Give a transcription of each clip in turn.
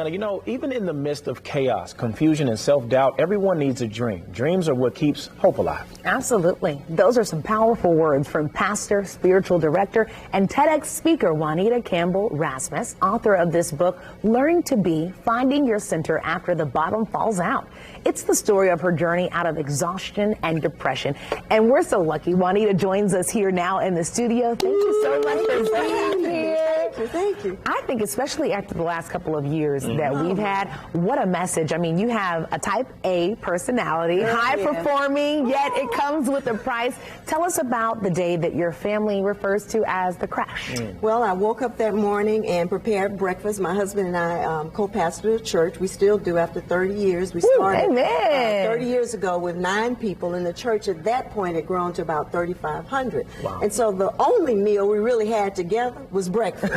You know, even in the midst of chaos, confusion, and self-doubt, everyone needs a dream. Dreams are what keeps hope alive. Absolutely. Those are some powerful words from pastor, spiritual director, and TEDx speaker Juanita Campbell Rasmus, author of this book, Learning to Be, Finding Your Center After the Bottom Falls Out. It's the story of her journey out of exhaustion and depression. And we're so lucky Juanita joins us here now in the studio. Thank you so much for being here. Thank you. I think especially after the last couple of years that we've had, what a message. I mean, you have a type A personality, high performing, yet it comes with a price. Tell us about the day that your family refers to as the crash. Well, I woke up that morning and prepared breakfast. My husband and I co-pastored a church. We still do after 30 years. We started 30 years ago with 9 people, and the church at that point had grown to about 3,500. Wow. And so the only meal we really had together was breakfast.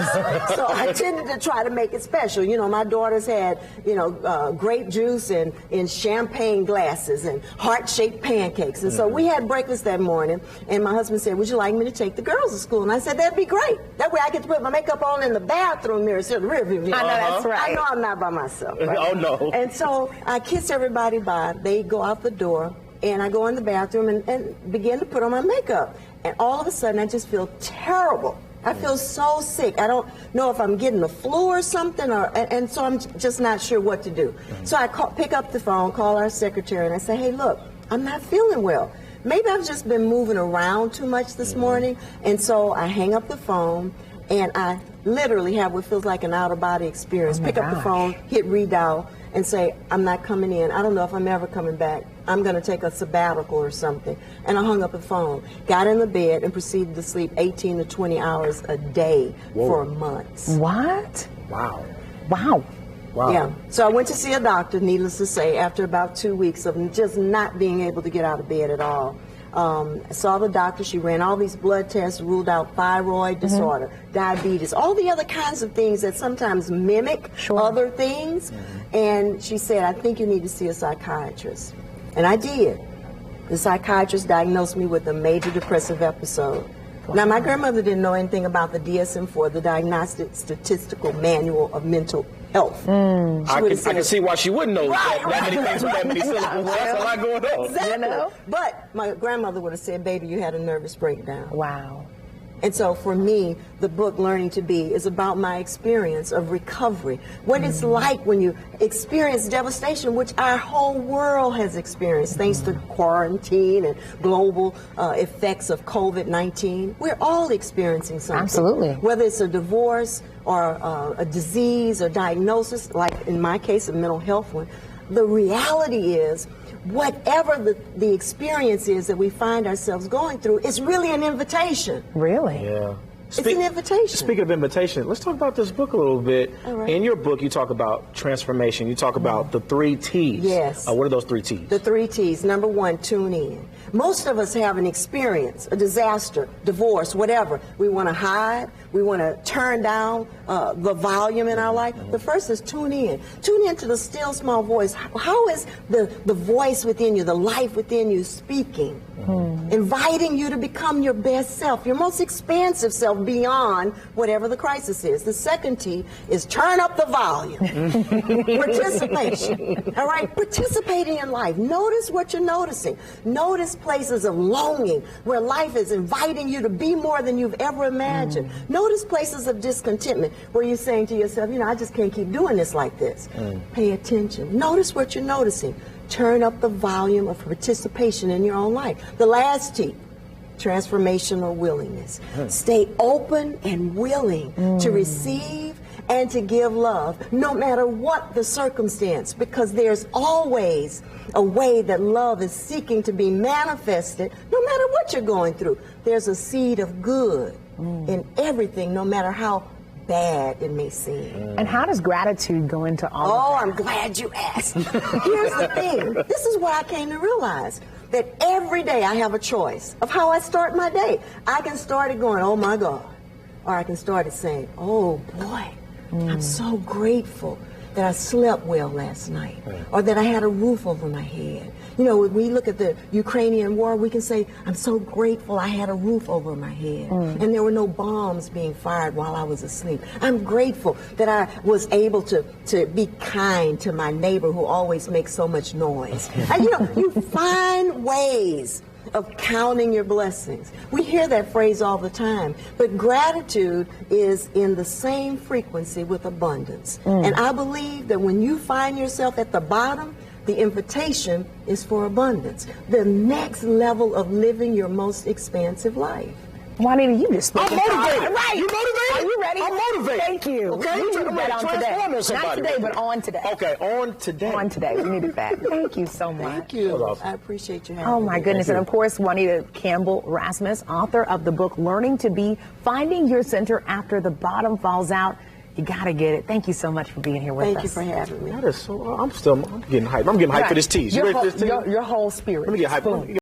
So I tended to try to make it special. You know, my daughters had, grape juice and in champagne glasses and heart-shaped pancakes. And so we had breakfast that morning, and my husband said, would you like me to take the girls to school? And I said, that'd be great. That way I get to put my makeup on in the bathroom mirror instead of the rearview mirror. I know, that's right. I know I'm not by myself. Right? Oh, no. And so I kiss everybody bye. They go out the door, and I go in the bathroom and begin to put on my makeup. And all of a sudden, I just feel terrible. I feel so sick. I don't know if I'm getting the flu or something, and so I'm just not sure what to do. So I pick up the phone, call our secretary, and I say, hey, look, I'm not feeling well. Maybe I've just been moving around too much this morning. And so I hang up the phone, and I literally have what feels like an out-of-body experience. Pick up the phone, hit redial, and say, I'm not coming in. I don't know if I'm ever coming back. I'm going to take a sabbatical or something. And I hung up the phone, got in the bed, and proceeded to sleep 18 to 20 hours a day for months. What? Wow. Wow. Wow. Yeah. So I went to see a doctor, needless to say, after about 2 weeks of just not being able to get out of bed at all. I saw the doctor. She ran all these blood tests, ruled out thyroid disorder, diabetes, all the other kinds of things that sometimes mimic other things. And she said, I think you need to see a psychiatrist. And I did. The psychiatrist diagnosed me with a major depressive episode. Now, my grandmother didn't know anything about the DSM-4, the Diagnostic Statistical Manual of Mental Health. I can see why she wouldn't know that many things with that many syllables. That's a lot going on. Exactly. You know? But my grandmother would have said, baby, you had a nervous breakdown. Wow. And so for me, the book Learning to Be is about my experience of recovery. What it's like when you experience devastation, which our whole world has experienced thanks to quarantine and global effects of COVID-19. We're all experiencing something. Absolutely. Whether it's a divorce or a disease or diagnosis, like in my case, a mental health one, the reality is whatever the experience is that we find ourselves going through, it's really an invitation. Really? Yeah. It's an invitation. Speaking of invitation, let's talk about this book a little bit. In your book, you talk about transformation. You talk about the 3 T's. Yes. What are those 3 T's? The 3 T's. Number 1, tune in. Most of us have an experience, a disaster, divorce, whatever. We want to hide. We want to turn down the volume in our life. The first is tune in. Tune into the still small voice. How is the voice within you, the life within you speaking? Inviting you to become your best self, your most expansive self beyond whatever the crisis is. The second T is turn up the volume. Participation. All right? Participate in your life. Notice what you're noticing. Notice places of longing where life is inviting you to be more than you've ever imagined. Notice places of discontentment where you're saying to yourself, I just can't keep doing this like this. Pay attention. Notice what you're noticing. Turn up the volume of participation in your own life. The last T, transformational willingness. Stay open and willing to receive and to give love, no matter what the circumstance, because there's always a way that love is seeking to be manifested, no matter what you're going through. There's a seed of good in everything, no matter how bad it may seem. And how does gratitude go into all of that? I'm glad you asked. Here's the thing. This is what I came to realize, that every day I have a choice of how I start my day. I can start it going, oh my God. Or I can start it saying, oh boy, I'm so grateful that I slept well last night, or that I had a roof over my head. You know, when we look at the Ukrainian war, we can say, I'm so grateful I had a roof over my head, and there were no bombs being fired while I was asleep. I'm grateful that I was able to be kind to my neighbor who always makes so much noise. And, you know, you find ways of counting your blessings. We hear that phrase all the time, but gratitude is in the same frequency with abundance. And I believe that when you find yourself at the bottom, the invitation is for abundance, the next level of living your most expansive life. Juanita, you just spoke. I'm motivated. Right. You motivated? Are you ready? I'm motivated. Thank you. Okay. We needed that on today. Not today, but on today. Okay, on today. On today. We needed that. Thank you so much. Thank you. Awesome. I appreciate you having me. Oh, my goodness. And, of course, Juanita Campbell Rasmus, author of the book, Learning to Be, Finding Your Center After the Bottom Falls Out. You got to get it. Thank you so much for being here with us. Thank you for having me. That is so, I'm getting hyped. I'm getting hyped for this tease. You ready for this tease? Your whole spirit. Let me get hyped.